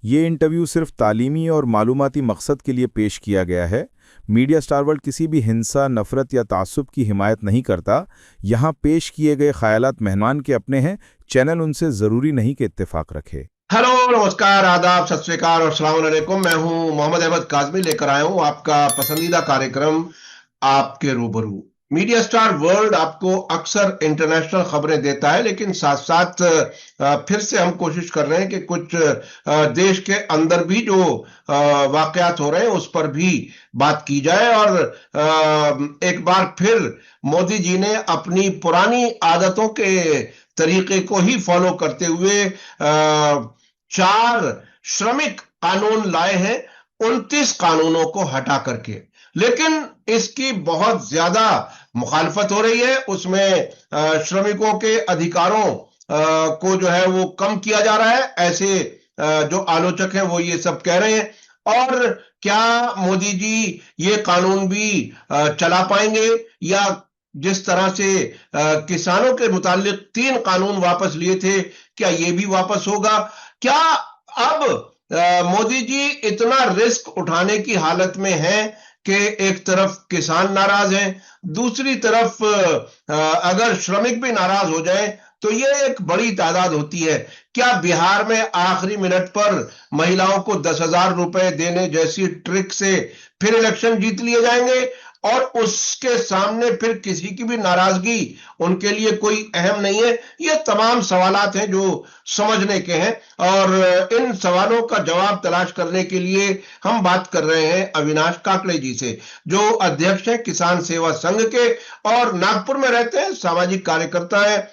ये इंटरव्यू सिर्फ तालीमी और मालूमाती मकसद के लिए पेश किया गया है। मीडिया स्टार वर्ल्ड किसी भी हिंसा, नफरत या तासुब की हिमायत नहीं करता। यहाँ पेश किए गए ख्यालात मेहमान के अपने हैं। चैनल उनसे ज़रूरी नहीं कि इत्तेफाक रखे। हेलो, नमस्कार, आदाब, सत श्री अकाल और अस्सलाम वालेकुम। मैं हूं मोहम्मद अहमद काज़मी, लेकर आया हूं आपका पसंदीदा कार्यक्रम आपके रूबरू। मीडिया स्टार वर्ल्ड आपको अक्सर इंटरनेशनल खबरें देता है, लेकिन साथ साथ फिर से हम कोशिश कर रहे हैं कि कुछ देश के अंदर भी जो वाकयात हो रहे हैं उस पर भी बात की जाए। और एक बार फिर मोदी जी ने अपनी पुरानी आदतों के तरीके को ही फॉलो करते हुए 4 श्रमिक कानून लाए हैं, 29 कानूनों को हटा करके। लेकिन इसकी बहुत ज्यादा मुखालफत हो रही है। उसमें श्रमिकों के अधिकारों को जो है वो कम किया जा रहा है, ऐसे जो आलोचक हैं वो ये सब कह रहे हैं। और क्या मोदी जी ये कानून भी चला पाएंगे, या जिस तरह से किसानों के मुतालिक 3 कानून वापस लिए थे, क्या ये भी वापस होगा? क्या अब मोदी जी इतना रिस्क उठाने की हालत में हैं कि एक तरफ किसान नाराज हैं, दूसरी तरफ अगर श्रमिक भी नाराज हो जाए तो ये एक बड़ी तादाद होती है। क्या बिहार में आखिरी मिनट पर महिलाओं को 10,000 रुपए देने जैसी ट्रिक से फिर इलेक्शन जीत लिए जाएंगे, और उसके सामने फिर किसी की भी नाराजगी उनके लिए कोई अहम नहीं है? ये तमाम सवालात हैं जो समझने के हैं, और इन सवालों का जवाब तलाश करने के लिए हम बात कर रहे हैं अविनाश काकड़े जी से, जो अध्यक्ष हैं किसान सेवा संघ के और नागपुर में रहते हैं, सामाजिक कार्यकर्ता है।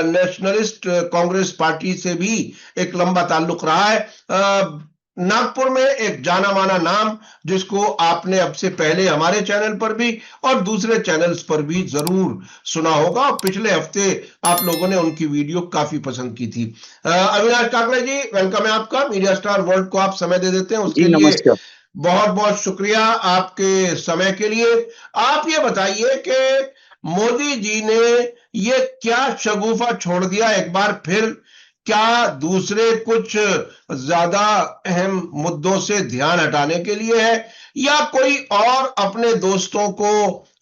नेशनलिस्ट कांग्रेस पार्टी से भी एक लंबा ताल्लुक रहा है। नागपुर में एक जाना माना नाम, जिसको आपने अब से पहले हमारे चैनल पर भी और दूसरे चैनल्स पर भी जरूर सुना होगा, और पिछले हफ्ते आप लोगों ने उनकी वीडियो काफी पसंद की थी। अविनाश काकड़े जी, वेलकम है आपका। मीडिया स्टार वर्ल्ड को आप समय दे देते हैं, जी उसके लिए नमस्कार। बहुत बहुत शुक्रिया आपके समय के लिए। आप ये बताइए कि मोदी जी ने ये क्या शगुफा छोड़ दिया एक बार फिर? क्या दूसरे कुछ ज्यादा अहम मुद्दों से ध्यान हटाने के लिए है, या कोई और अपने दोस्तों को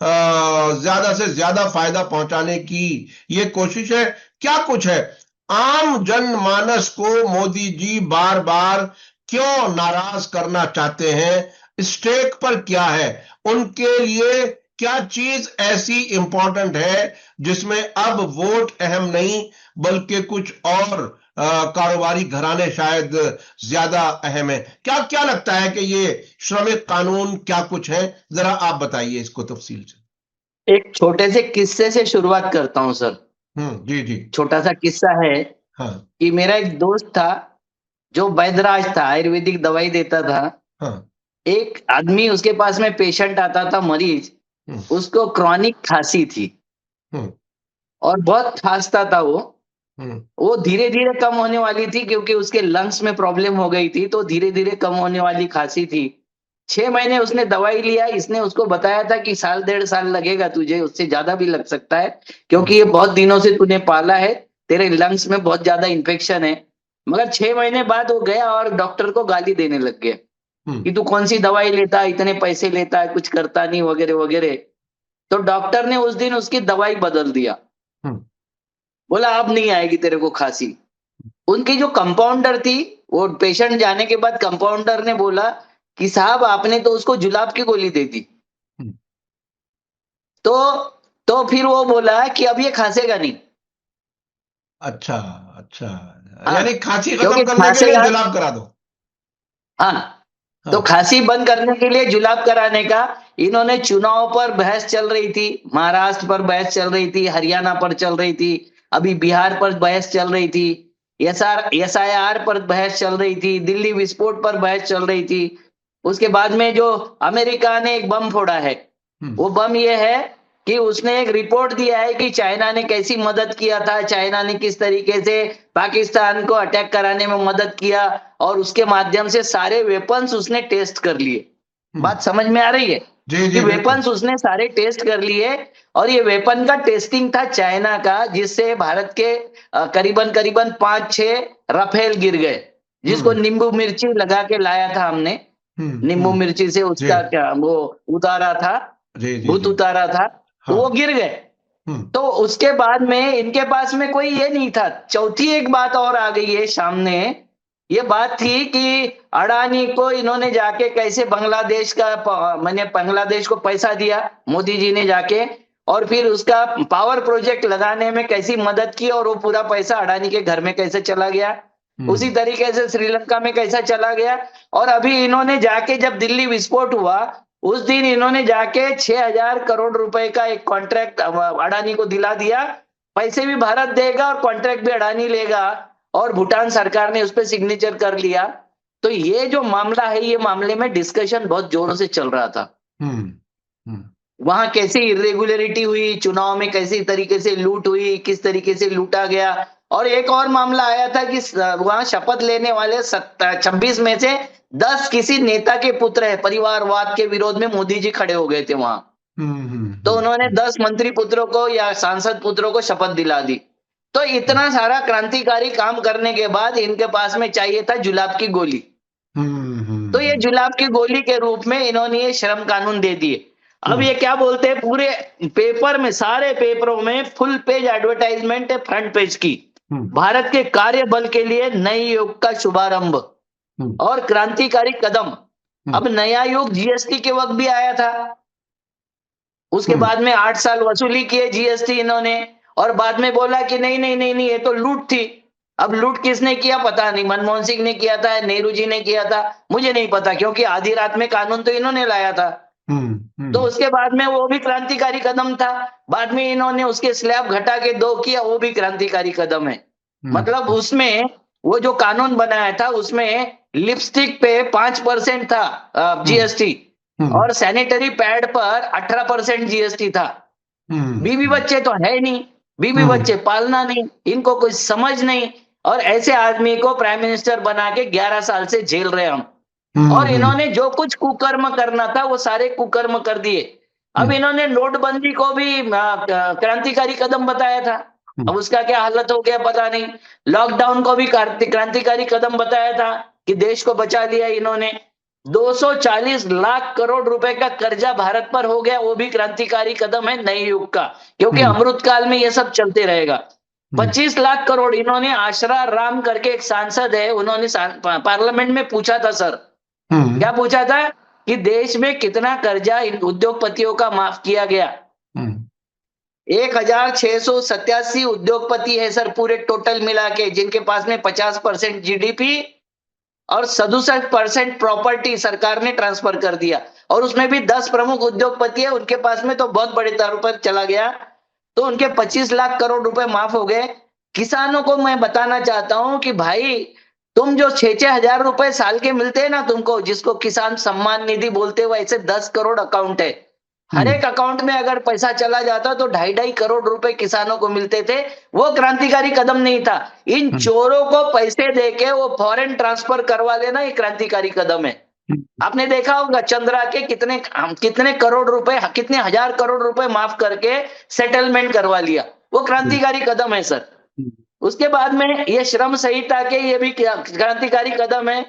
ज्यादा से ज्यादा फायदा पहुंचाने की ये कोशिश है? क्या कुछ है? आम जनमानस को मोदी जी बार बार क्यों नाराज करना चाहते हैं? स्टेक पर क्या है उनके लिए? क्या चीज ऐसी इंपॉर्टेंट है जिसमें अब वोट अहम नहीं, बल्कि कुछ और कारोबारी घराने शायद ज्यादा अहम है? क्या क्या लगता है कि ये श्रमिक कानून क्या कुछ है? जरा आप बताइए इसको तफसील से। एक छोटे से किस्से से शुरुआत करता हूं सर। जी जी। छोटा सा किस्सा है हाँ कि मेरा एक दोस्त था जो वैद्यराज था, आयुर्वेदिक दवाई देता था। हाँ। एक आदमी उसके पास में पेशेंट आता था, मरीज, हम्म उसको क्रॉनिक खांसी थी हम्म और बहुत खांसता था वो। हम्म वो धीरे धीरे कम होने वाली थी क्योंकि उसके लंग्स में प्रॉब्लम हो गई थी, तो धीरे धीरे कम होने वाली खांसी थी। 6 महीने उसने दवाई लिया। इसने उसको बताया था कि 1.5 साल लगेगा तुझे, उससे ज्यादा भी लग सकता है क्योंकि ये बहुत दिनों से तूने पाला है, तेरे लंग्स में बहुत ज्यादा इन्फेक्शन है। मगर 6 महीने बाद वो गया और डॉक्टर को गाली देने लग गया कि तू कौन सी दवाई लेता है, इतने पैसे लेता है, कुछ करता नहीं, वगैरह वगैरह। तो डॉक्टर ने उस दिन उसकी दवाई बदल दिया। हम्म बोला अब नहीं आएगी तेरे को खांसी। उनकी जो कंपाउंडर थी, वो पेशेंट जाने के बाद कंपाउंडर ने बोला कि साहब आपने तो उसको जुलाब की गोली दे दी। हम्म। तो फिर वो बोला कि अब ये खांसेगा नहीं। अच्छा अच्छा। यानी हाँ, खांसी खत्म क्योंकि करने के लिए खांसेगा। जुलाब करा दो। हाँ, तो हाँ। खांसी बंद करने के लिए जुलाब कराने का इन्होंने चुनाव पर बहस चल रही थी, महाराष्ट्र पर बहस चल रही थी, हरियाणा पर चल रही थी, अभी बिहार पर बहस चल रही थी, SIR पर बहस चल रही थी, दिल्ली विस्फोट पर बहस चल रही थी। उसके बाद में जो अमेरिका ने एक बम फोड़ा है, हम्म वो बम ये है कि उसने एक रिपोर्ट दिया है कि चाइना ने कैसी मदद किया था, चाइना ने किस तरीके से पाकिस्तान को अटैक कराने में मदद किया, और उसके माध्यम से सारे वेपन्स उसने टेस्ट कर लिए। हम्म। बात समझ में आ रही है जी कि जी बिल्कुल। वेपन्स उसने सारे टेस्ट कर लिए, और ये वेपन का टेस्टिंग था चाइना का, जिससे भारत के करीबन करीबन 5-6 राफेल गिर गए। जिसको नींबू मिर्ची लगा के लाया था हमने, नींबू मिर्ची से उसका जी। क्या वो उतारा था, जी जी भूत जी। उतारा था, तो हाँ। वो गिर गए। हम्म तो उसके बाद में इनके पास में कोई ये नहीं था। चौथी एक बात और आ गई है सामने, ये बात थी कि अडानी को इन्होंने जाके कैसे बांग्लादेश का मैंने बांग्लादेश को पैसा दिया मोदी जी ने जाके, और फिर उसका पावर प्रोजेक्ट लगाने में कैसी मदद की, और वो पूरा पैसा अडानी के घर में कैसे चला गया, उसी तरीके से श्रीलंका में कैसा चला गया। और अभी इन्होंने जाके जब दिल्ली विस्फोट हुआ, उस दिन इन्होंने जाके 6,000 करोड़ रुपए का एक कॉन्ट्रैक्ट अडानी को दिला दिया। पैसे भी भारत देगा और कॉन्ट्रैक्ट भी अडानी लेगा, और भूटान सरकार ने उस पर सिग्नेचर कर लिया। तो ये जो मामला है, ये मामले में डिस्कशन बहुत जोरों से चल रहा था। वहां कैसे इरेगुलरिटी हुई, चुनाव में कैसी तरीके से लूट हुई, किस तरीके से लूटा गया। और एक और मामला आया था कि वहां शपथ लेने वाले 26 में से 10 किसी नेता के पुत्र है, परिवारवाद के विरोध में मोदी जी खड़े हो गए थे वहां। तो उन्होंने 10 मंत्री पुत्रों को या सांसद पुत्रों को शपथ दिला दी। तो इतना सारा क्रांतिकारी काम करने के बाद इनके पास में चाहिए था जुलाब की गोली। तो ये जुलाब की गोली के रूप में इन्होंने ये श्रम कानून दे दिए। अब ये क्या बोलते हैं, पूरे पेपर में, सारे पेपरों में फुल पेज एडवर्टाइजमेंट है फ्रंट पेज की, भारत के कार्य बल के लिए नए युग का शुभारंभ और क्रांतिकारी कदम। अब नया युग जीएसटी के वक्त भी आया था, उसके बाद में 8 साल वसूली किए जीएसटी इन्होंने, और बाद में बोला कि नहीं नहीं नहीं नहीं, ये तो लूट थी। अब लूट किसने किया पता नहीं, मनमोहन सिंह ने किया था, नेहरू जी ने किया था, मुझे नहीं पता, क्योंकि आधी रात में कानून तो इन्होंने लाया था। तो उसके बाद में वो भी क्रांतिकारी कदम था। बाद में इन्होंने उसके स्लैब घटा के 2 किया, वो भी क्रांतिकारी कदम है। मतलब उसमें वो जो कानून बनाया था उसमें लिपस्टिक पे 5% था जीएसटी, और सैनिटरी पैड पर 18% जीएसटी था। बीवी बच्चे तो है नहीं, बीवी बच्चे पालना नहीं, इनको कुछ समझ नहीं, और ऐसे आदमी को प्राइम मिनिस्टर बना के 11 साल से झेल रहे हम। और इन्होंने जो कुछ कुकर्म करना था वो सारे कुकर्म कर दिए। अब इन्होंने नोटबंदी को भी क्रांतिकारी कदम बताया था, अब उसका क्या हालत हो गया पता नहीं। लॉकडाउन को भी क्रांतिकारी कदम बताया था कि देश को बचा लिया इन्होंने। 240 लाख करोड़ रुपए का कर्जा भारत पर हो गया, वो भी क्रांतिकारी कदम है नए युग का, क्योंकि अमृतकाल में ये सब चलते रहेगा। 25 लाख करोड़ इन्होंने, आशरा राम करके एक सांसद है, उन्होंने पार्लियामेंट में पूछा था सर, क्या पूछा था कि देश में कितना कर्जा इन उद्योगपतियों का माफ किया गया। 1687 उद्योगपति है सर पूरे टोटल मिला के, जिनके पास में 50% जीडीपी और 67% प्रॉपर्टी सरकार ने ट्रांसफर कर दिया, और उसमें भी 10 प्रमुख उद्योगपति है, उनके पास में तो बहुत बड़े तौर पर चला गया। तो उनके 25 लाख करोड़ रुपए माफ हो गए। किसानों को मैं बताना चाहता हूं कि भाई, तुम जो 6-6 हजार रुपए साल के मिलते हैं ना तुमको, जिसको किसान सम्मान निधि बोलते हैं, ऐसे 10 करोड़ अकाउंट है। हर एक अकाउंट में अगर पैसा चला जाता तो 2.5 करोड़ रुपए किसानों को मिलते थे। वो क्रांतिकारी कदम नहीं था। इन चोरों को पैसे देके वो फॉरेन ट्रांसफर करवा लेना, ये क्रांतिकारी कदम है। आपने देखा होगा चंद्रा के कितने करोड़ रुपए, कितने हजार करोड़ रुपए माफ करके सेटलमेंट करवा लिया, वो क्रांतिकारी कदम है सर। उसके बाद में ये श्रम संहिता के, ये भी क्रांतिकारी कदम है।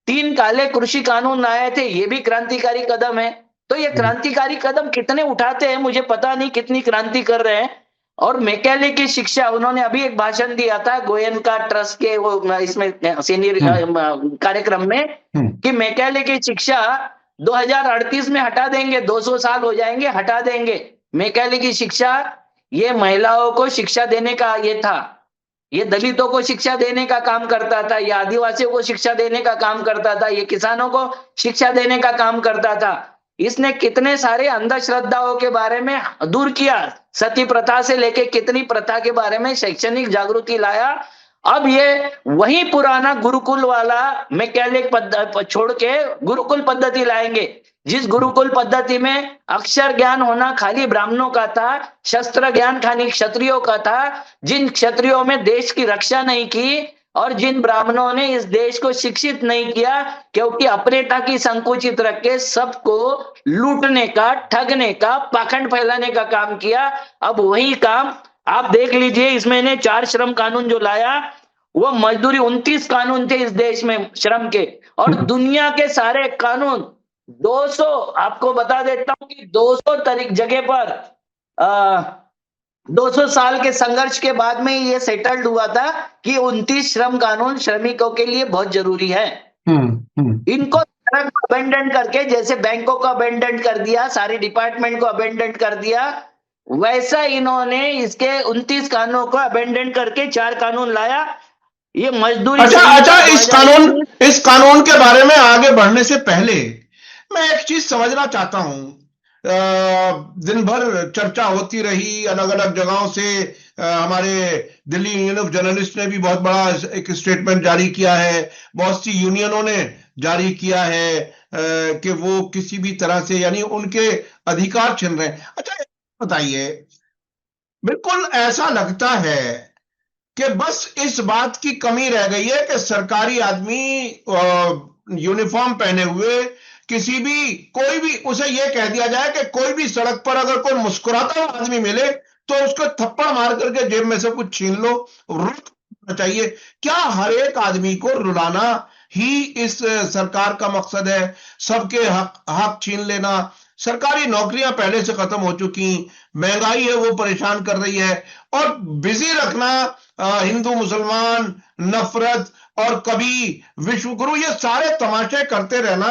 3 काले कृषि कानून आए थे, ये भी क्रांतिकारी कदम है। तो ये क्रांतिकारी कदम कितने उठाते हैं मुझे पता नहीं, कितनी क्रांति कर रहे हैं। और मैकेले की शिक्षा, उन्होंने अभी एक भाषण दिया था गोयनका ट्रस्ट के वो इसमें सीनियर कार्यक्रम में, कि मैकेले की शिक्षा 2038 में हटा देंगे, 200 साल हो जाएंगे, हटा देंगे मैकेले की शिक्षा। ये महिलाओं को शिक्षा देने का ये था, ये दलितों को शिक्षा देने का काम करता था, ये आदिवासियों को शिक्षा देने का काम करता था, ये किसानों को शिक्षा देने का काम करता था। इसने कितने सारे अंधश्रद्धाओं के बारे में दूर किया, सती प्रथा से लेके कितनी प्रथा के बारे में शैक्षणिक जागृति लाया। अब ये वही पुराना गुरुकुल वाला मैकेलिक पद्धति छोड़ के गुरुकुल पद्धति लाएंगे, जिस गुरुकुल पद्धति में अक्षर ज्ञान होना खाली ब्राह्मणों का था, शस्त्र ज्ञान खाली क्षत्रियों का था, जिन क्षत्रियों में देश की रक्षा नहीं की और जिन ब्राह्मणों ने इस देश को शिक्षित नहीं किया, क्योंकि अपनेता की संकुचित रख के सबको लूटने का, ठगने का, पाखंड फैलाने का काम किया। अब वही काम आप देख लीजिए, इसमें ने 4 श्रम कानून जो लाया, वो मजदूरी 29 कानून थे इस देश में श्रम के, और दुनिया के सारे कानून 200, आपको बता देता हूं कि 200 जगह पर 200 साल के संघर्ष के बाद में ये सेटल्ड हुआ था कि 29 श्रम कानून श्रमिकों के लिए बहुत जरूरी है। इनको अबेंडन करके, जैसे बैंकों को अबेंडन कर दिया, सारी डिपार्टमेंट को अबेंडन कर दिया, वैसा इन्होंने इसके 29 कानूनों को अबेंडन करके 4 कानून लाया। ये मजदूरी अच्छा संहिता अच्छा, इस कानून के बारे में आगे बढ़ने से पहले मैं एक चीज समझना चाहता हूं। दिन भर चर्चा होती रही अलग अलग जगहों से। हमारे दिल्ली यूनियन ऑफ जर्नलिस्ट ने भी बहुत बड़ा एक स्टेटमेंट जारी किया है, बहुत सी यूनियनों ने जारी किया है कि वो किसी भी तरह से यानी उनके अधिकार छीन रहे हैं। अच्छा बताइए, बिल्कुल ऐसा लगता है कि बस इस बात की कमी रह गई है कि सरकारी आदमी यूनिफॉर्म पहने हुए किसी भी कोई भी उसे यह कह दिया जाए कि कोई भी सड़क पर अगर कोई मुस्कुराता हुआ आदमी मिले तो उसको थप्पड़ मार करके जेब में से कुछ छीन लो, रुक चाहिए। क्या हर एक आदमी को रुलाना ही इस सरकार का मकसद है? सबके हक छीन लेना? सरकारी नौकरियां पहले से खत्म हो चुकी, महंगाई है वो परेशान कर रही है, और बिजी रखना हिंदू मुसलमान, नफरत और कभी विश्व गुरु, ये सारे तमाशे करते रहना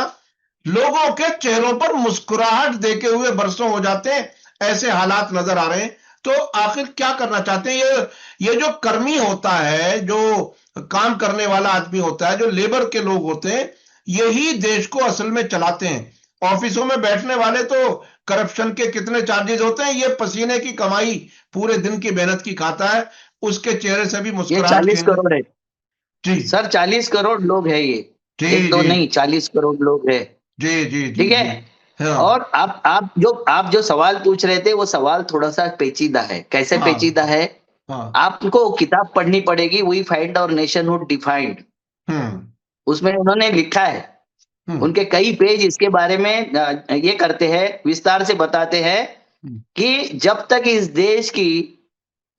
लोगों के चेहरों पर मुस्कुराहट देके हुए बरसों हो जाते हैं। ऐसे हालात नजर आ रहे हैं। तो आखिर क्या करना चाहते हैं? ये जो कर्मी होता है, जो काम करने वाला आदमी होता है, जो लेबर के लोग होते हैं, यही देश को असल में चलाते हैं। ऑफिसों में बैठने वाले तो करप्शन के कितने चार्जेस होते हैं, ये पसीने की कमाई पूरे दिन की मेहनत की खाता है, उसके चेहरे से भी ये मुस्कुराहट 40 करोड़ है जी सर, 40 करोड़ लोग है ये, जी एक दो जी नहीं, 40 करोड़ लोग है। जी जी जी ठीक जी। है। हाँ और आप जो सवाल पूछ रहे थे, वो सवाल थोड़ा सा पेचीदा है। कैसे हाँ पेचीदा है? हाँ। आपको किताब पढ़नी पड़ेगी, we find our nationhood defined. हम्म उसमें उन्होंने लिखा है, हम्म उनके कई पेज इसके बारे में ये करते हैं, विस्तार से बताते हैं हम्म कि जब तक इस देश की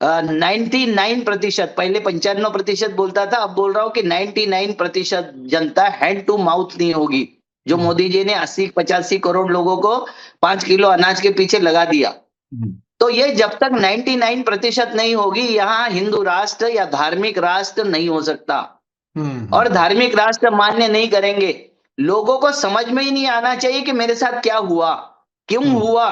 99%, पहले 95% बोलता था, अब बोल रहा हूं कि 99% जनता हैंड टू माउथ नहीं होगी। जो हम्म, मोदी जी ने 80-85 करोड़ लोगों को 5 किलो अनाज के पीछे लगा दिया, हम्म, तो ये जब तक 99% नहीं होगी, यहाँ हिंदू राष्ट्र या धार्मिक राष्ट्र नहीं हो सकता। और हम्म, धार्मिक राष्ट्र मान्य नहीं करेंगे। लोगों को समझ में ही नहीं आना चाहिए कि मेरे साथ क्या हुआ, क्यों हम्म, हुआ।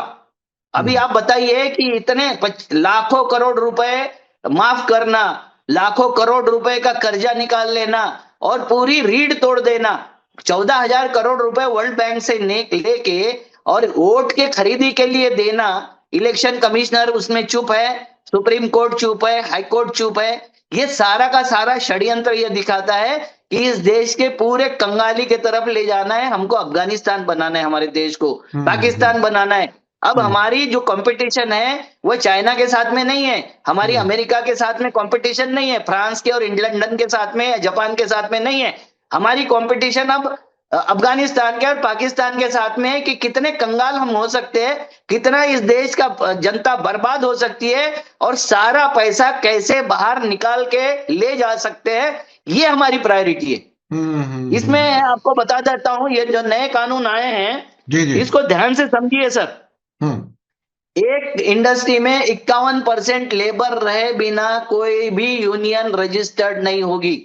अभी हम्म, आप बताइए कि इतने लाखों करोड़ रुपए माफ करना, लाखों करोड़ रुपए का कर्जा निकाल लेना और पूरी रीढ़ तोड़ देना, 14,000 करोड़ रुपए वर्ल्ड बैंक से लेके और वोट के खरीदी के लिए देना। इलेक्शन कमिश्नर उसमें चुप है, सुप्रीम कोर्ट चुप है, हाई कोर्ट चुप है। ये सारा का सारा षड्यंत्र ये दिखाता है कि इस देश के पूरे कंगाली के तरफ ले जाना है, हमको अफगानिस्तान बनाना है, हमारे देश को हम्म, पाकिस्तान बनाना है। अब हम्म, हमारी जो कंपटीशन है वो चाइना के साथ में नहीं है, हमारी हम्म, अमेरिका के साथ में कंपटीशन नहीं है, फ्रांस के और लंदन के साथ में या जापान के साथ में नहीं है। हमारी कंपटीशन अब अफगानिस्तान के और पाकिस्तान के साथ में है कि कितने कंगाल हम हो सकते हैं, कितना इस देश का जनता बर्बाद हो सकती है और सारा पैसा कैसे बाहर निकाल के ले जा सकते हैं, ये हमारी प्रायोरिटी है। इसमें आपको बता देता हूं, ये जो नए कानून आए हैं, जी जी। इसको ध्यान से समझिए सर। हम्म एक इंडस्ट्री में 51% लेबर रहे बिना कोई भी यूनियन रजिस्टर्ड नहीं होगी।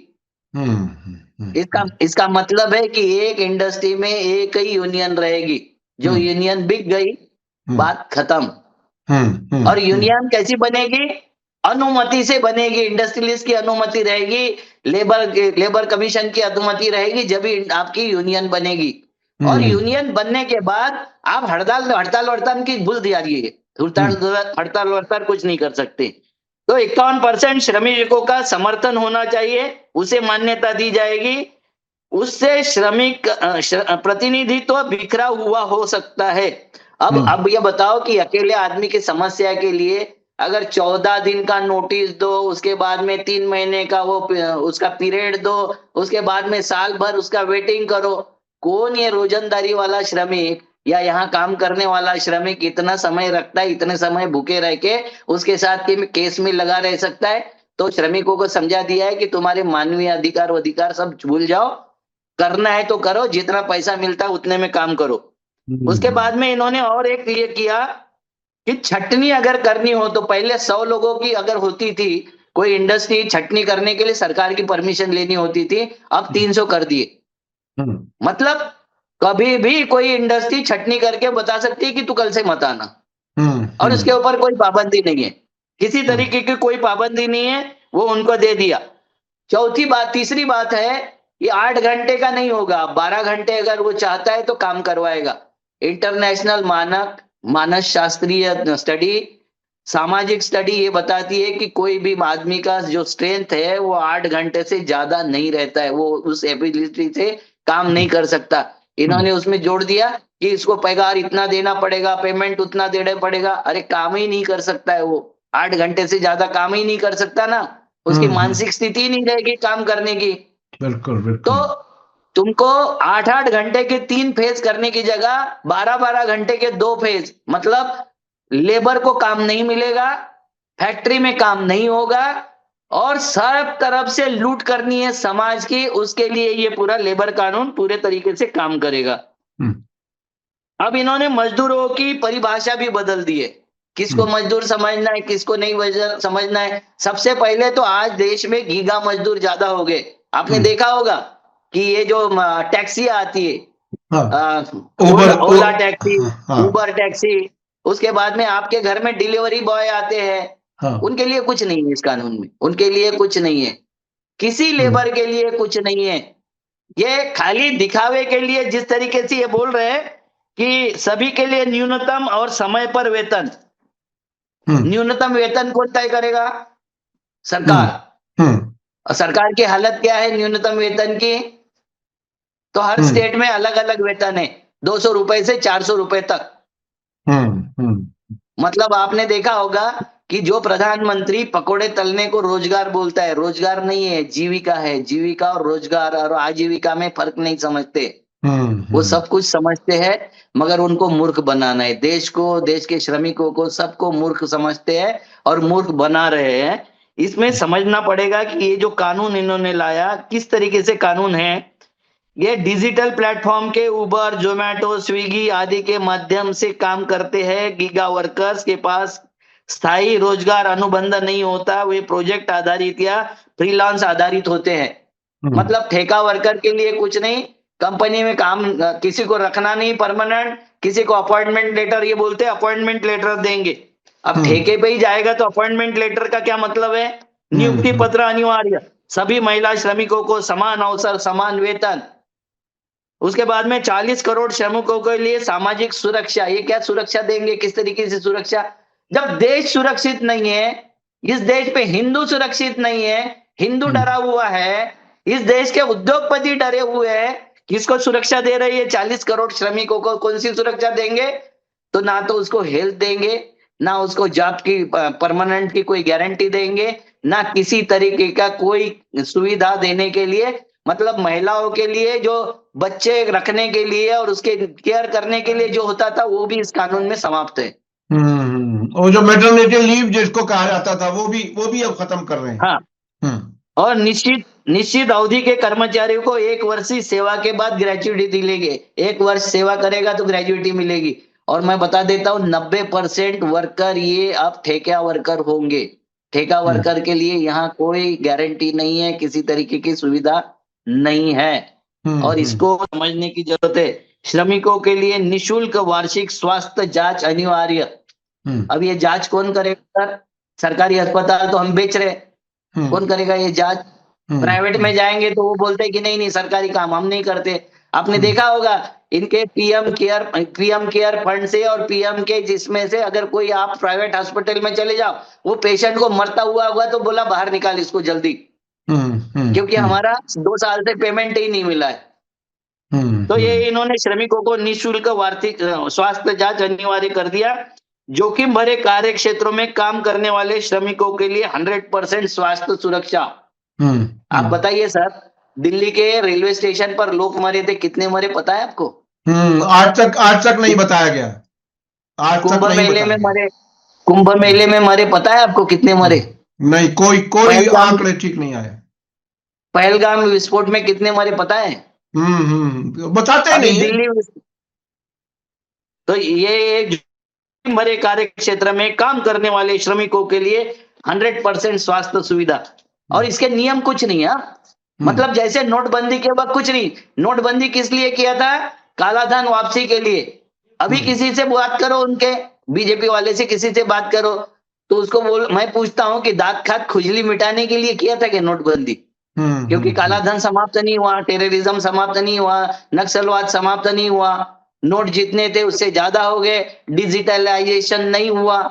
इसका मतलब है कि एक इंडस्ट्री में एक ही यूनियन रहेगी, जो यूनियन बिक गई, बात खत्म। और यूनियन कैसी बनेगी? अनुमति से बनेगी, इंडस्ट्रियलिस्ट की अनुमति रहेगी, लेबर कमीशन की अनुमति रहेगी, जब ही आपकी यूनियन बनेगी। और यूनियन बनने के बाद आप हड़ताल की भूल दियारिए, हड़ताल वड़ताल कुछ नहीं कर सकते। तो 51% श्रमिकों का समर्थन होना चाहिए, उसे मान्यता दी जाएगी। उससे श्रमिक प्रतिनिधित्व बिखरा हुआ हो सकता है। अब ये बताओ कि अकेले आदमी की समस्या के लिए अगर 14 दिन का नोटिस दो, उसके बाद में 3 महीने का वो उसका पीरियड दो, उसके बाद में साल भर उसका वेटिंग करो, कौन ये रोजंदारी वाला श्रमिक या यहाँ काम करने वाला श्रमिक इतना समय रखता है, इतने समय भूखे रह के उसके साथ केस में लगा रह सकता है? तो श्रमिकों को समझा दिया है कि तुम्हारे मानवीय अधिकार सब भूल जाओ, करना है तो करो, जितना पैसा मिलता है उतने में काम करो। उसके बाद में इन्होंने और एक ये किया कि छटनी अगर करनी हो तो पहले 100 लोगों की अगर होती थी, कोई इंडस्ट्री छटनी करने के लिए सरकार की परमिशन लेनी होती थी, अब 300 कर दिए। मतलब कभी भी कोई इंडस्ट्री छटनी करके बता सकती है कि तू कल से मत आना, और उसके ऊपर कोई पाबंदी नहीं है, किसी तरीके की कोई पाबंदी नहीं है, वो उनको दे दिया। तीसरी बात है कि 8 घंटे का नहीं होगा, 12 घंटे अगर वो चाहता है तो काम करवाएगा। इंटरनेशनल मानस शास्त्रीय स्टडी, सामाजिक स्टडी ये बताती है कि कोई भी आदमी का जो स्ट्रेंथ है वो 8 घंटे से ज्यादा नहीं रहता है, वो उस एबिलिटी से काम नहीं कर सकता। इन्होंने उसमें जोड़ दिया कि इसको पगार इतना देना पड़ेगा, पेमेंट उतना देना पड़ेगा। अरे काम ही नहीं कर सकता है वो, 8 घंटे से ज्यादा काम ही नहीं कर सकता ना, उसकी मानसिक स्थिति नहीं रहेगी काम करने की। बिल्कुल बिल्कुल। तो तुमको 8-8 घंटे के 3 फेज करने की जगह 12-12 घंटे के 2 फेज, मतलब लेबर को काम नहीं मिलेगा, फैक्ट्री में काम नहीं होगा, और सब तरफ से लूट करनी है समाज की, उसके लिए ये पूरा लेबर कानून पूरे तरीके से काम करेगा। अब इन्होंने मजदूरों की परिभाषा भी बदल दी है, किसको मजदूर समझना है, किसको नहीं समझना है। सबसे पहले तो आज देश में गीगा मजदूर ज्यादा हो गए। आपने देखा होगा कि ये जो टैक्सी आती है, ओला टैक्सी, उबर टैक्सी, उसके बाद में आपके घर में डिलीवरी बॉय आते हैं, उनके लिए कुछ नहीं है इस कानून में, उनके लिए कुछ नहीं है, किसी लेबर के लिए कुछ नहीं है। ये खाली दिखावे के लिए जिस तरीके से ये बोल रहे हैं कि सभी के लिए न्यूनतम और समय पर वेतन, न्यूनतम वेतन कौन तय करेगा? सरकार। और सरकार की हालत क्या है न्यूनतम वेतन की? तो हर स्टेट में अलग अलग वेतन है, 200 रुपए से 400 रुपए तक। मतलब आपने देखा होगा कि जो प्रधानमंत्री पकोड़े तलने को रोजगार बोलता है, रोजगार नहीं है, जीविका है। जीविका और रोजगार और आजीविका में फर्क नहीं समझते। वो सब कुछ समझते हैं, मगर उनको मूर्ख बनाना है। देश को, देश के श्रमिकों को, सबको मूर्ख समझते हैं और मूर्ख बना रहे हैं। इसमें समझना पड़ेगा कि ये जो कानून इन्होंने लाया, किस तरीके से कानून है। ये डिजिटल प्लेटफॉर्म के उबर, जोमेटो, स्विगी आदि के माध्यम से काम करते हैं। गीगा वर्कर्स के पास स्थायी रोजगार अनुबंध नहीं होता, वे प्रोजेक्ट आधारित या फ्रीलांस आधारित होते हैं। मतलब ठेका वर्कर के लिए कुछ नहीं, कंपनी में काम किसी को रखना नहीं परमानेंट, किसी को अपॉइंटमेंट लेटर, ये बोलते हैं अपॉइंटमेंट लेटर देंगे। अब ठेके पे ही जाएगा तो अपॉइंटमेंट लेटर का क्या मतलब है? नियुक्ति पत्र अनिवार्य, सभी महिला श्रमिकों को समान अवसर, समान वेतन। उसके बाद में 40 करोड़ श्रमिकों के लिए सामाजिक सुरक्षा। ये क्या सुरक्षा देंगे, किस तरीके से सुरक्षा? जब देश सुरक्षित नहीं है, इस देश पे हिंदू सुरक्षित नहीं है, हिंदू डरा हुआ है, इस देश के उद्योगपति डरे हुए हैं, किसको सुरक्षा दे रही है? 40 करोड़ श्रमिकों को कौन सी सुरक्षा देंगे? तो ना तो उसको हेल्थ देंगे, ना उसको जॉब की परमानेंट की कोई गारंटी देंगे, ना किसी तरीके का कोई सुविधा देने के लिए। मतलब महिलाओं के लिए जो बच्चे रखने के लिए और उसके केयर करने के लिए जो होता था, वो भी इस कानून में समाप्त है। और जो मैटरनिटी लीव जिसको कहा जाता था, वो भी अब खत्म कर रहे हैं। हाँ। और निश्चित अवधि के कर्मचारियों को 1 वर्षीय सेवा के बाद ग्रेजुएटी मिलेगी। 1 वर्ष सेवा करेगा तो ग्रेजुएटी मिलेगी। और मैं बता देता हूँ 90% वर्कर ये अब ठेका वर्कर होंगे। ठेका वर्कर के लिए यहाँ कोई गारंटी नहीं है, किसी तरीके की सुविधा नहीं है, और इसको समझने की जरूरत है। श्रमिकों के लिए निशुल्क वार्षिक स्वास्थ्य जांच अनिवार्य। अब ये जांच कौन करेगा सर? सरकारी अस्पताल तो हम बेच रहे, कौन करेगा ये जांच? प्राइवेट में जाएंगे तो वो बोलते हैं कि नहीं सरकारी काम हम नहीं करते। आपने देखा होगा इनके पीएम केयर फंड से और पीएम के जिसमें से अगर कोई आप प्राइवेट हॉस्पिटल में चले जाओ, वो पेशेंट को मरता हुआ होगा तो बोला बाहर निकाल इसको जल्दी, क्योंकि हमारा 2 साल से पेमेंट ही नहीं मिला है। तो ये इन्होंने श्रमिकों को निःशुल्क वार्षिक स्वास्थ्य जांच अनिवार्य कर दिया। जोखिम भरे कार्य क्षेत्रों में काम करने वाले श्रमिकों के लिए 100% स्वास्थ्य सुरक्षा। आप बताइए सर, दिल्ली के रेलवे स्टेशन पर लोग मरे थे, कितने मरे पता है आपको? आज तक नहीं बताया गया। कुंभ मेले में मरे पता है आपको कितने मरे? नहीं, कोई कोई पहलगाम आंकड़े ठीक नहीं आए। पहलगाम विस्फोट में कितने मरे पता है? बताते ही अभी नहीं है। दिल्ली तो ये मरे कार्य क्षेत्र में काम करने वाले श्रमिकों के लिए 100% स्वास्थ्य सुविधा। और इसके नियम कुछ नहीं है। मतलब जैसे नोटबंदी के वक्त कुछ नहीं। नोटबंदी किस लिए किया था? काला धन वापसी के लिए। अभी किसी से बात करो, उनके बीजेपी वाले से किसी से बात करो, तो उसको बोल, मैं पूछता हूं कि दांत खात खुजली मिटाने के लिए किया था कि नोटबंदी? क्योंकि काला धन समाप्त नहीं हुआ, टेररिज्म समाप्त नहीं हुआ, नक्सलवाद समाप्त नहीं हुआ, नोट जितने थे उससे ज्यादा हो गए, डिजिटलाइजेशन नहीं हुआ।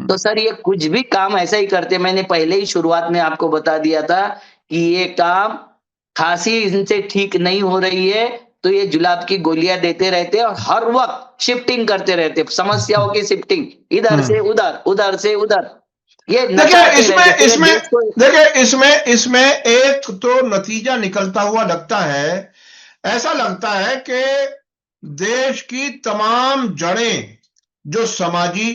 तो सर ये कुछ भी काम ऐसा ही करते। मैंने पहले ही शुरुआत में आपको बता दिया था कि ये काम, खांसी इनसे ठीक नहीं हो रही है तो ये जुलाब की गोलियां देते रहते हैं और हर वक्त शिफ्टिंग करते रहते, समस्याओं की शिफ्टिंग, इधर से उधर, उधर से उधर, ये देखिए नचाते रहते इसमें पूरे इसमें देश को। देखिए इसमें इसमें एक तो नतीजा निकलता हुआ लगता है। ऐसा लगता है कि देश की तमाम जड़ें, जो समाजी,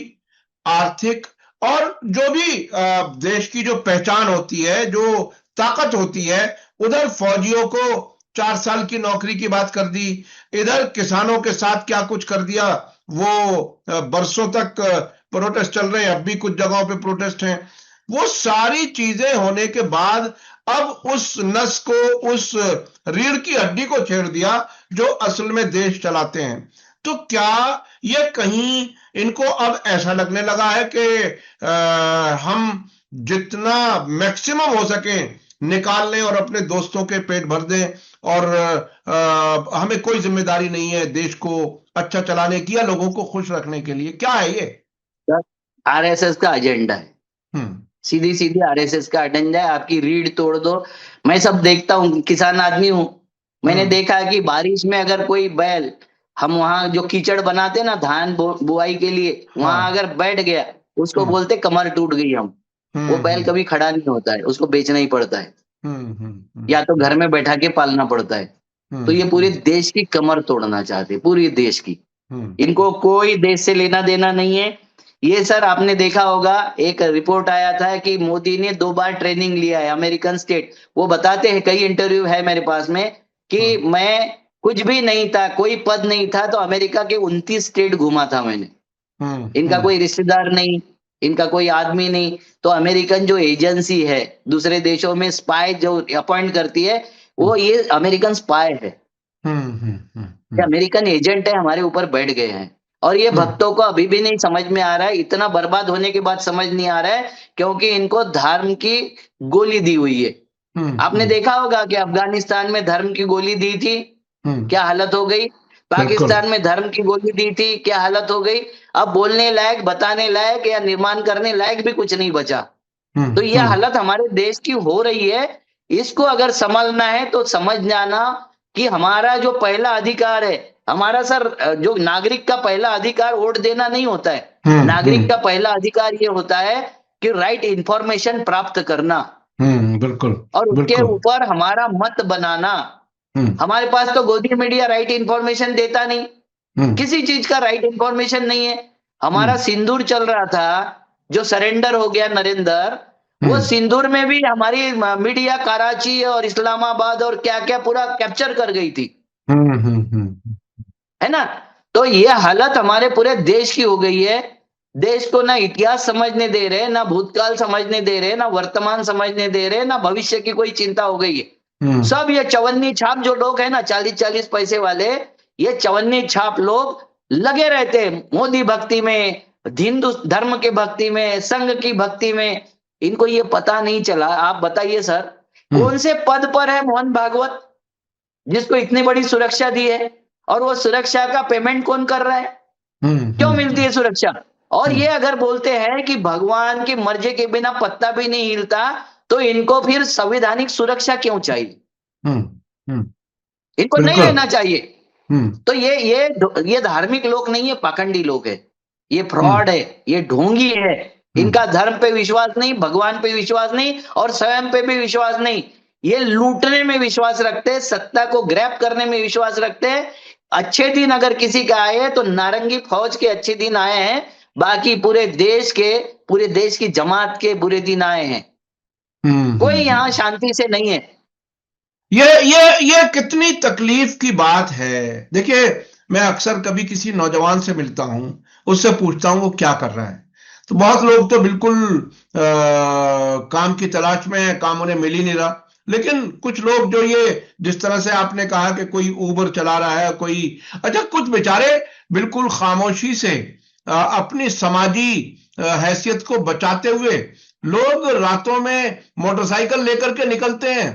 आर्थिक और जो भी देश की जो पहचान होती है, जो ताकत होती है, उधर फौजियों को 4 साल की नौकरी की बात कर दी, इधर किसानों के साथ क्या कुछ कर दिया, वो बरसों तक प्रोटेस्ट चल रहे हैं, अब भी कुछ जगहों पे प्रोटेस्ट हैं। वो सारी चीजें होने के बाद अब उस नस को, उस रीढ़ की हड्डी को छेड़ दिया जो असल में देश चलाते हैं। तो क्या ये कहीं इनको अब ऐसा लगने लगा है कि हम जितना मैक्सिमम हो सके निकाल लें और अपने दोस्तों के पेट भर दें और हमें कोई जिम्मेदारी नहीं है देश को अच्छा चलाने की या लोगों को खुश रखने के लिए? क्या है ये? आरएसएस का एजेंडा है, हम्म सीधी सीधी आरएसएस का एजेंडा है। आपकी रीढ़ तोड़ दो। मैं सब देखता हूँ, किसान आदमी हूँ। मैंने देखा कि बारिश में अगर कोई बैल, हम वहां जो कीचड़ बनाते ना धान बुआई के लिए, वहां हाँ। अगर बैठ गया, उसको हम्म बोलते कमर टूट गई हम। वो बैल हम्म कभी खड़ा नहीं होता है, उसको बेचना ही पड़ता है, हम्म या तो घर में बैठा के पालना पड़ता है। तो ये पूरे हम्म देश की कमर तोड़ना चाहते हैं, पूरी देश की। हम्म इनको कोई देश से लेना देना नहीं है। ये सर आपने देखा होगा, एक रिपोर्ट आया था कि मोदी ने 2 बार ट्रेनिंग लिया है अमेरिकन स्टेट। वो बताते हैं, कई इंटरव्यू है मेरे पास में, कि मैं कुछ भी नहीं था, कोई पद नहीं था, तो अमेरिका के 29 स्टेट घूमा था मैंने। इनका कोई रिश्तेदार नहीं, इनका कोई आदमी नहीं, तो अमेरिकन जो एजेंसी है दूसरे देशों में स्पाई जो अपॉइंट करती है, वो ये अमेरिकन स्पाई है, ये अमेरिकन एजेंट है, हमारे ऊपर बैठ गए हैं। और ये भक्तों को अभी भी नहीं समझ में आ रहा है, इतना बर्बाद होने के बाद समझ नहीं आ रहा है, क्योंकि इनको धर्म की गोली दी हुई है। आपने देखा होगा कि अफगानिस्तान में धर्म की गोली दी थी, क्या हालत हो गई? बिल्कुल। पाकिस्तान में धर्म की गोली दी थी, क्या हालत हो गई? अब बोलने लायक, बताने लायक या निर्माण करने लायक भी कुछ नहीं बचा। तो यह हालत हमारे देश की हो रही है। इसको अगर संभालना है तो समझ जाना कि हमारा जो पहला अधिकार है, हमारा सर जो नागरिक का पहला अधिकार वोट देना नहीं होता है। नागरिक का पहला अधिकार ये होता है कि राइट इंफॉर्मेशन प्राप्त करना बिल्कुल और उसके बिल्कुल। ऊपर हमारा मत बनाना। हमारे पास तो गोदी मीडिया राइट इंफॉर्मेशन देता नहीं, किसी चीज का राइट इंफॉर्मेशन नहीं है। हमारा सिंदूर चल रहा था, जो सरेंडर हो गया नरेंद्र, वो सिंदूर में भी हमारी मीडिया कराची और इस्लामाबाद और क्या क्या पूरा कैप्चर कर गई थी, है ना? तो ये हालत हमारे पूरे देश की हो गई है। देश को ना इतिहास समझने दे रहे, ना भूतकाल समझने दे रहे, ना वर्तमान समझने दे रहे, ना भविष्य की कोई चिंता हो गई है। सब ये चवन्नी छाप जो लोग हैं ना, 40-40 पैसे वाले, ये चवन्नी छाप लोग लगे रहते हैं मोदी भक्ति में, हिंदू धर्म के भक्ति में, संघ की भक्ति में। इनको ये पता नहीं चला। आप बताइए सर, कौन से पद पर है मोहन भागवत, जिसको इतनी बड़ी सुरक्षा दी है, और वो सुरक्षा का पेमेंट कौन कर रहा है? क्यों मिलती है सुरक्षा? और ये अगर बोलते हैं कि भगवान की मर्जी के बिना पत्ता भी नहीं हिलता, तो इनको फिर संवैधानिक सुरक्षा क्यों चाहिए? इनको नहीं बिल्कुल। लेना चाहिए। तो ये धार्मिक लोग नहीं है, पाखंडी लोग है, ये फ्रॉड है, ये ढोंगी है। इनका धर्म पे विश्वास नहीं, भगवान पे विश्वास नहीं, और स्वयं पे भी विश्वास नहीं। ये लूटने में विश्वास रखते हैं, सत्ता को ग्रैब करने में विश्वास रखते हैं। अच्छे दिन अगर किसी का आए तो नारंगी फौज के अच्छे दिन आए हैं, बाकी पूरे देश की जमात के बुरे दिन आए हैं। कोई यहाँ शांति से नहीं है। ये कितनी तकलीफ की बात है। देखिए, मैं अक्सर कभी किसी नौजवान से मिलता हूं, उससे पूछता हूं वो क्या कर रहा है, तो बहुत लोग तो बिल्कुल काम की तलाश में है, काम उन्हें मिल ही नहीं रहा। लेकिन कुछ लोग जो ये जिस तरह से आपने कहा कि कोई उबर चला रहा है, कोई अच्छा, कुछ बेचारे बिल्कुल खामोशी से अपनी समाजी हैसियत को बचाते हुए लोग रातों में मोटरसाइकिल लेकर के निकलते हैं,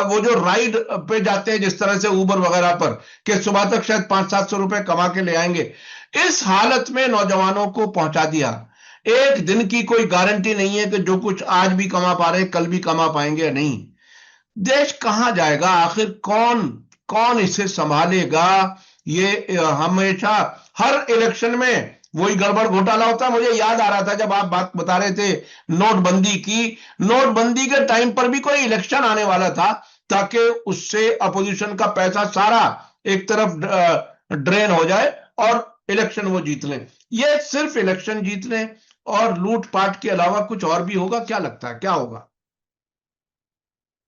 वो जो राइड पे जाते हैं जिस तरह से उबर वगैरह पर, कि सुबह तक शायद 500-700 रुपए कमा के ले आएंगे। इस हालत में नौजवानों को पहुंचा दिया। एक दिन की कोई गारंटी नहीं है कि जो कुछ आज भी कमा पा रहे कल भी कमा पाएंगे या नहीं। देश कहां जाएगा आखिर? कौन कौन इसे संभालेगा? ये हमेशा हर इलेक्शन में वही गड़बड़ घोटाला होता है। मुझे याद आ रहा था जब आप बात बता रहे थे नोटबंदी की, नोटबंदी के टाइम पर भी कोई इलेक्शन आने वाला था ताकि उससे अपोजिशन का पैसा सारा एक तरफ ड्रेन हो जाए और इलेक्शन वो जीत लें। ये सिर्फ इलेक्शन जीत लें और लूटपाट के अलावा कुछ और भी होगा? क्या लगता है, क्या होगा?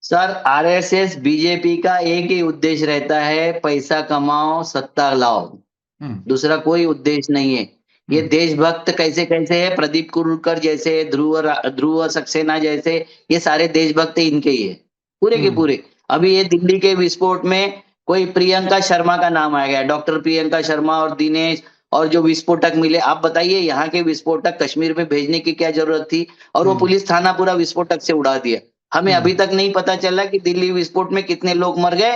सर, आरएसएस बीजेपी का एक ही उद्देश्य रहता है, पैसा कमाओ, सत्ता लाओ। दूसरा कोई उद्देश्य नहीं है। ये देशभक्त कैसे कैसे है, प्रदीप कुरुकर जैसे, ध्रुव सक्सेना जैसे, ये सारे देशभक्त इनके ही है, पूरे के पूरे। अभी ये दिल्ली के विस्फोट में कोई प्रियंका शर्मा का नाम आ गया, डॉक्टर प्रियंका शर्मा और दिनेश, और जो विस्फोटक मिले, आप बताइए यहाँ के विस्फोटक कश्मीर में भेजने की क्या जरूरत थी? और वो पुलिस थाना पूरा विस्फोटक से उड़ा दिया। हमें अभी तक नहीं पता चला कि दिल्ली विस्फोट में कितने लोग मर गए,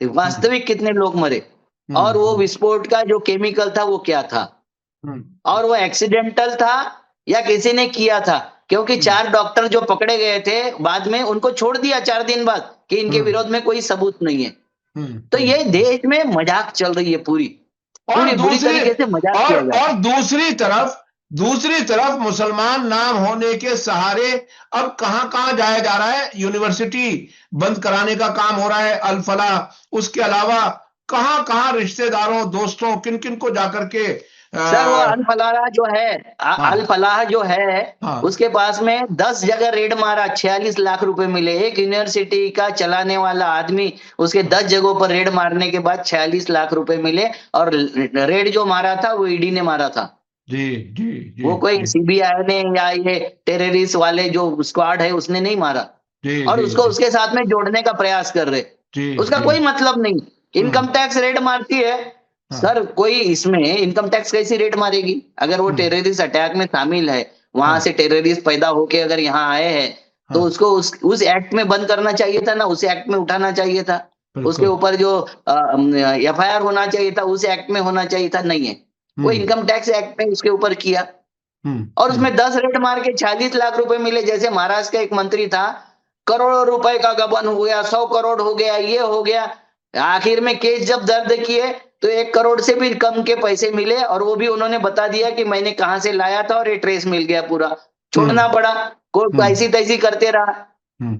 वास्तविक कितने लोग मरे, और वो विस्फोट का जो केमिकल था वो क्या था, और वो एक्सीडेंटल था या किसी ने किया था। क्योंकि 4 डॉक्टर जो पकड़े गए थे बाद में उनको छोड़ दिया 4 दिन बाद कि इनके विरोध में कोई सबूत नहीं है। तो ये देश में मजाक चल रही है, पूरी बुरी तरीके से मजाक किया जा रहा है। और दूसरी तरफ मुसलमान नाम होने के सहारे अब कहां जाया जा रहा है। यूनिवर्सिटी बंद कराने का काम हो रहा है, अल फलाह। उसके अलावा कहां रिश्तेदारों, दोस्तों, किन किन को जाकर के सर, वो अल फलाह जो है, उसके पास में 10 जगह रेड मारा, 46 लाख रुपए मिले। एक यूनिवर्सिटी का चलाने वाला आदमी, उसके 10 जगहों पर रेड मारने के बाद 46 लाख रुपए मिले, और रेड जो मारा था वो ईडी ने मारा था। जी, वो कोई सीबीआई ने या ये टेररिस्ट वाले जो स्क्वाड है उसने नहीं मारा, और उसको उसके साथ में जोड़ने का प्रयास कर रहे। उसका कोई मतलब नहीं। इनकम टैक्स रेड मारती है। सर, कोई इसमें इनकम टैक्स कैसी रेड मारेगी? अगर वो टेररिस्ट अटैक में शामिल है, वहां से टेररिस्ट पैदा होके अगर यहाँ आए हैं, तो उसको उस एक्ट में बंद करना चाहिए था ना, उस एक्ट में उठाना चाहिए था, उसके ऊपर जो एफआईआर होना चाहिए था उस एक्ट में होना चाहिए था, नहीं है। वो इनकम टैक्स एक्ट में उसके ऊपर किया, और उसमें 10 रेड मार के 46 लाख रुपए मिले। जैसे महाराष्ट्र का एक मंत्री था, करोड़ों रुपए का गबन हो गया, 100 करोड़ हो गया, ये हो गया। आखिर में केस जब दर्ज किए तो 1 करोड़ से भी कम के पैसे मिले, और वो भी उन्होंने बता दिया कि मैंने कहां से लाया था, और ये ट्रेस मिल गया पूरा। छोड़ना पड़ा, कोर्ट ऐसी तैसी करते रहा।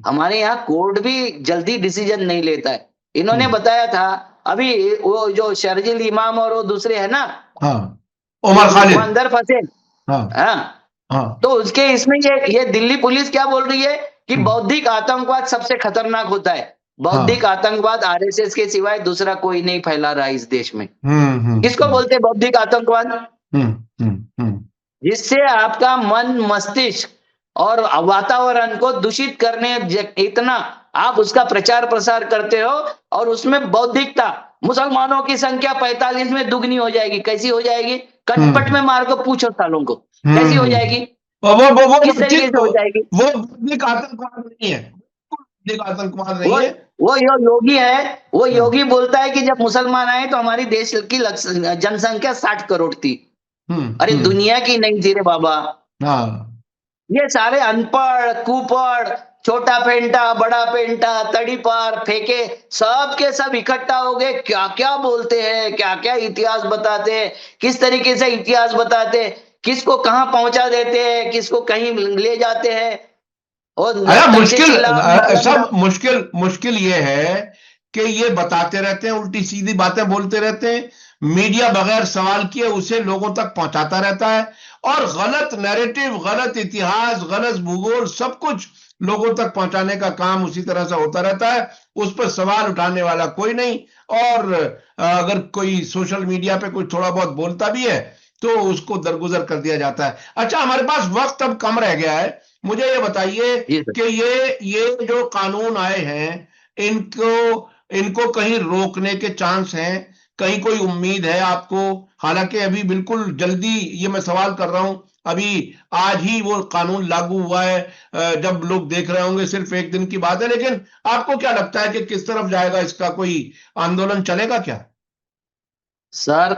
हमारे यहाँ कोर्ट भी जल्दी डिसीजन नहीं लेता है। इन्होंने बताया था अभी, वो जो शर्जील इमाम और वो दूसरे है ना, उमर खालिद, अंदर फंसे। तो उसके इसमें ये दिल्ली पुलिस क्या बोल रही है कि बौद्धिक आतंकवाद सबसे खतरनाक होता है। बौद्धिक आतंकवाद आरएसएस के सिवाय दूसरा कोई नहीं फैला रहा है इस देश में। किसको बोलते हैं बौद्धिक आतंकवाद? जिससे आपका मन, मस्तिष्क और वातावरण को दूषित करने इतना आप उसका प्रचार प्रसार करते हो, और उसमें बौद्धिकता, मुसलमानों की संख्या 45 में दुगनी हो जाएगी। कैसी हो जाएगी? कटपट में मार को पूछो सालों को, कैसी हो जाएगी? वो किस तरीके से हो जाएगी? वो बौद्धिक आतंकवाद नहीं है, बौद्धिक आतंकवाद नहीं है। वो योगी है। वो योगी बोलता है कि जब मुसलमान आए तो हमारी देश की जनसंख्या 60 करोड़ थी। अरे दुनिया की नहीं थी रे बाबा। ये सारे अनपढ़, कुपढ़, छोटा पेंटा, बड़ा पेंटा, तड़ी पार फेंके, सब के सब इकट्ठा हो गए। क्या क्या बोलते हैं, क्या क्या इतिहास बताते हैं, किस तरीके से इतिहास बताते हैं, किसको कहां पहुंचा देते हैं, किसको कहीं ले जाते हैं। और मुश्किल ये है कि ये बताते रहते हैं, उल्टी सीधी बातें बोलते रहते हैं, मीडिया बगैर सवाल किए उसे लोगों तक पहुंचाता रहता है और गलत नैरेटिव, गलत इतिहास, गलत भूगोल सब कुछ लोगों तक पहुंचाने का काम उसी तरह से होता रहता है। उस पर सवाल उठाने वाला कोई नहीं। और अगर कोई सोशल मीडिया पे कोई थोड़ा बहुत बोलता भी है तो उसको दरगुजर कर दिया जाता है। अच्छा, हमारे पास वक्त अब कम रह गया है, मुझे ये बताइए जी सर। कि ये जो कानून आए हैं, इनको इनको कहीं रोकने के चांस हैं? कहीं कोई उम्मीद है आपको? हालांकि अभी बिल्कुल जल्दी, ये मैं सवाल कर रहा हूं, अभी आज ही वो कानून लागू हुआ है, जब लोग देख रहे होंगे सिर्फ एक दिन की बात है, लेकिन आपको क्या लगता है कि किस तरफ जाएगा इसका? कोई आंदोलन चलेगा क्या? सर,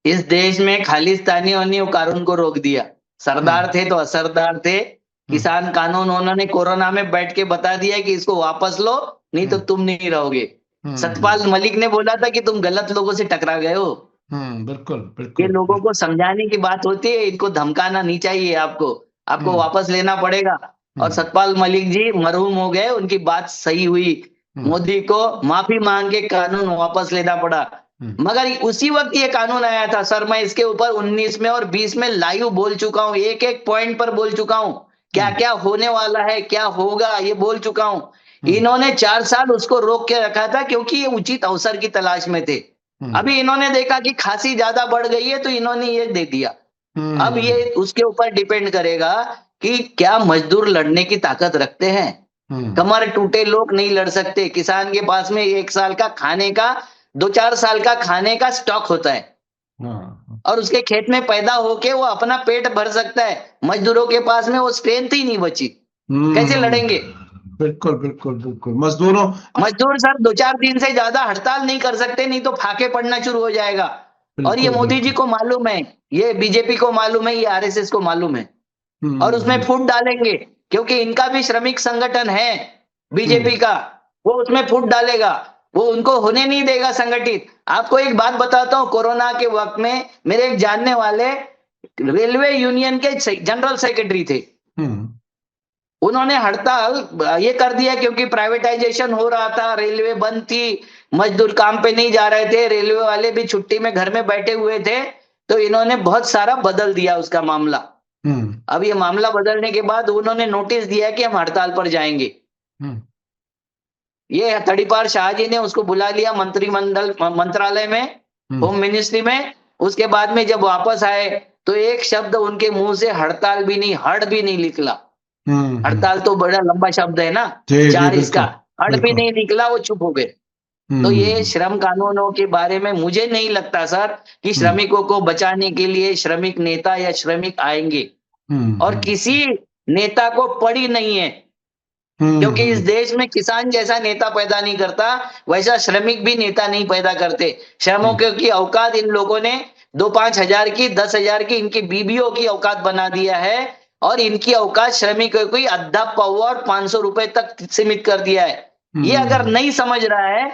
इस देश में खालिस्तानियों ने वो कानून को रोक दिया। सरदार हम्म थे तो असरदार थे। हम्म किसान कानून उन्होंने कोरोना में बैठ के बता दिया कि इसको वापस लो, नहीं तो हम्म तुम नहीं रहोगे। हम्म सतपाल मलिक ने बोला था कि तुम गलत लोगों से टकरा गए हो। बिल्कुल ये बिल्कुल लोगों बिल्कुल। को समझाने की बात होती है, इनको धमकाना नहीं चाहिए। आपको आपको हम्म वापस लेना पड़ेगा। और हम्म सतपाल मलिक जी मरहूम हो गए, उनकी बात सही हुई। हम्म मोदी को माफी मांग के कानून वापस लेना पड़ा। हम्म मगर उसी वक्त ये कानून आया था सर। मैं इसके ऊपर 19 में और 20 में लाइव बोल चुका हूं, एक एक पॉइंट पर बोल चुका हूं, क्या हम्म क्या होने वाला है, क्या होगा, ये बोल चुका हूं। हम्म इन्होंने 4 साल उसको रोक के रखा था क्योंकि ये उचित अवसर की तलाश में थे। हम्म अभी इन्होंने देखा कि खांसी ज्यादा बढ़ गई है तो इन्होंने ये दे दिया। अब हम्म ये उसके ऊपर डिपेंड करेगा कि क्या मजदूर लड़ने की ताकत रखते हैं। हम्म कमर टूटे लोग नहीं लड़ सकते। किसान के पास में 1 साल का खाने का, 2-4 साल का खाने का स्टॉक होता है हाँ, और उसके खेत में पैदा होके वो अपना पेट भर सकता है। मजदूरों के पास में वो स्ट्रेंथ ही नहीं बची, कैसे लड़ेंगे? बिल्कुल बिल्कुल बिल्कुल। मजदूरों। मजदूर सर 2-4 दिन से ज्यादा हड़ताल नहीं कर सकते, नहीं तो फाके पड़ना शुरू हो जाएगा। और ये बिल्कुल मोदी जी बिल्कुल। को मालूम है, ये बीजेपी को मालूम है, ये आरएसएस को मालूम है। और उसमें हम्म फूट डालेंगे क्योंकि इनका भी श्रमिक संगठन है हम्म बीजेपी का। वो उसमें फूट डालेगा, वो उनको होने नहीं देगा संगठित। आपको एक बात बताता हूँ, कोरोना के वक्त में मेरे एक जानने वाले रेलवे यूनियन के जनरल सेक्रेटरी थे। हम्म उन्होंने हड़ताल ये कर दिया क्योंकि प्राइवेटाइजेशन हो रहा था, रेलवे बंद थी, मजदूर काम पे नहीं जा रहे थे, रेलवे वाले भी छुट्टी में घर में बैठे हुए थे। तो इन्होंने बहुत सारा बदल दिया उसका मामला। हम्म अब ये मामला बदलने के बाद उन्होंने नोटिस दिया कि हम हड़ताल पर जाएंगे। हम्म ये तड़ीपार शाह जी ने उसको बुला लिया मंत्रिमंडल मंत्रालय में, हम्म होम मिनिस्ट्री में। उसके बाद में जब वापस आए तो एक शब्द उनके मुंह से हड़ताल भी नहीं, हड़ भी नहीं निकला। हम्म। हड़ताल तो बड़ा लंबा शब्द है ना, जी जी, चार इसका। बिल्कुल हड़ भी बिल्कुल। नहीं निकला, वो चुप हो गए। तो ये हम्म श्रम कानूनों के बारे में मुझे नहीं लगता सर कि हम्म श्रमिकों को बचाने के लिए श्रमिक नेता या श्रमिक आएंगे। और हम्म किसी नेता को पड़ी नहीं है, क्योंकि इस हम्म देश में किसान जैसा नेता पैदा नहीं करता, वैसा श्रमिक भी नेता नहीं पैदा करते। श्रमिकों की औकात इन लोगों ने 2-5 हजार की, 10,000 की इनकी बीबियों की औकात बना दिया है। और इनकी औकात श्रमिकों की अद्धा पाव और 500 रुपए तक सीमित कर दिया है। ये अगर हम्म नहीं समझ रहा है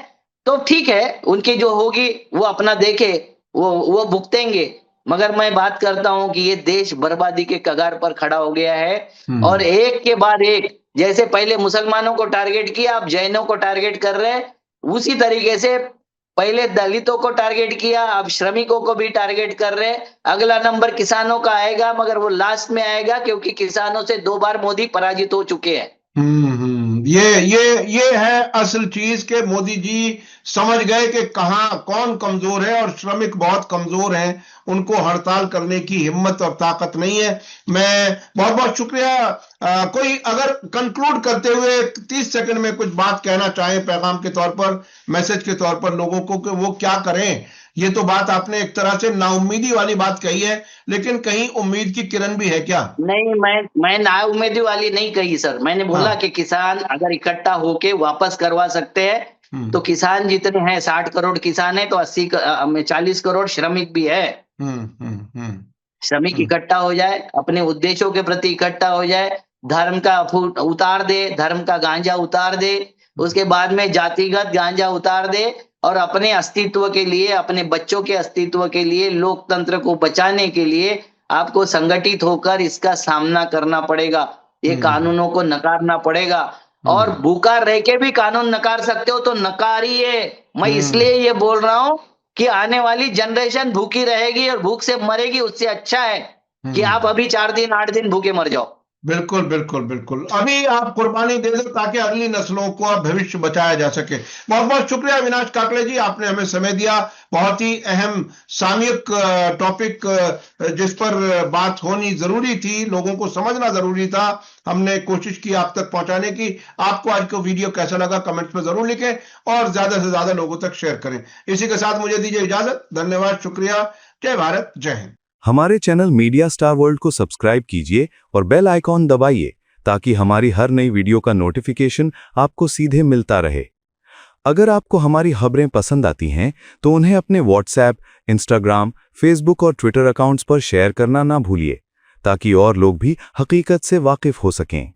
तो ठीक है, उनकी जो होगी वो अपना देखे, वो भुगतेंगे। मगर मैं बात करता हूं कि ये देश बर्बादी के कगार पर खड़ा हो गया है। और हम्म एक के बाद एक, जैसे पहले मुसलमानों को टारगेट किया, अब जैनों को टारगेट कर रहे हैं। उसी तरीके से पहले दलितों को टारगेट किया, अब श्रमिकों को भी टारगेट कर रहे हैं। अगला नंबर किसानों का आएगा, मगर वो लास्ट में आएगा क्योंकि किसानों से 2 बार मोदी पराजित हो चुके हैं। ये है असल चीज के मोदी जी समझ गए कि कहाँ कौन कमजोर है और श्रमिक बहुत कमजोर हैं, उनको हड़ताल करने की हिम्मत और ताकत नहीं है। मैं बहुत बहुत शुक्रिया। कोई अगर कंक्लूड करते हुए 30 सेकंड में कुछ बात कहना चाहें, पैगाम के तौर पर, मैसेज के तौर पर लोगों को कि वो क्या करें? ये तो बात आपने एक तरह से नाउम्मीदी वाली बात कही है, लेकिन कहीं उम्मीद की किरण भी है क्या? नहीं, मैं ना उम्मीदी वाली नहीं कही सर। मैंने बोला हाँ। कि किसान अगर इकट्ठा होके वापस करवा सकते हैं तो हम्म किसान जितने हैं, 60 करोड़ किसान है तो 40 करोड़ श्रमिक भी है। हम्म हम्म हम्म श्रमिक हम्म इकट्ठा हो जाए, अपने उद्देश्यों के प्रति इकट्ठा हो जाए, धर्म का उतार दे, धर्म का गांजा उतार दे, उसके बाद में जातिगत गांजा उतार दे और अपने अस्तित्व के लिए, अपने बच्चों के अस्तित्व के लिए, लोकतंत्र को बचाने के लिए आपको संगठित होकर इसका सामना करना पड़ेगा। ये हम्म कानूनों को नकारना पड़ेगा। और हम्म भूखा रह के भी कानून नकार सकते हो तो नकारिए। मैं हम्म इसलिए ये बोल रहा हूं कि आने वाली जनरेशन भूखी रहेगी और भूख से मरेगी, उससे अच्छा है कि आप अभी 4 दिन 8 दिन भूखे मर जाओ। बिल्कुल बिल्कुल बिल्कुल, अभी आप कुर्बानी दे दो ताकि अगली नस्लों को भविष्य बचाया जा सके। बहुत बहुत शुक्रिया अविनाश काकले जी, आपने हमें समय दिया। बहुत ही अहम सामयिक टॉपिक जिस पर बात होनी जरूरी थी, लोगों को समझना जरूरी था, हमने कोशिश की आप तक पहुंचाने की। आपको आज का वीडियो कैसा लगा कमेंट्स में जरूर लिखें और ज्यादा से ज्यादा लोगों तक शेयर करें। इसी के साथ मुझे दीजिए इजाजत। धन्यवाद, शुक्रिया, जय भारत, जय हिंद। हमारे चैनल मीडिया स्टार वर्ल्ड को सब्सक्राइब कीजिए और बेल आइकॉन दबाइए ताकि हमारी हर नई वीडियो का नोटिफिकेशन आपको सीधे मिलता रहे। अगर आपको हमारी खबरें पसंद आती हैं तो उन्हें अपने व्हाट्सएप, इंस्टाग्राम, फेसबुक और ट्विटर अकाउंट्स पर शेयर करना ना भूलिए ताकि और लोग भी हकीकत से वाकिफ हो सकें।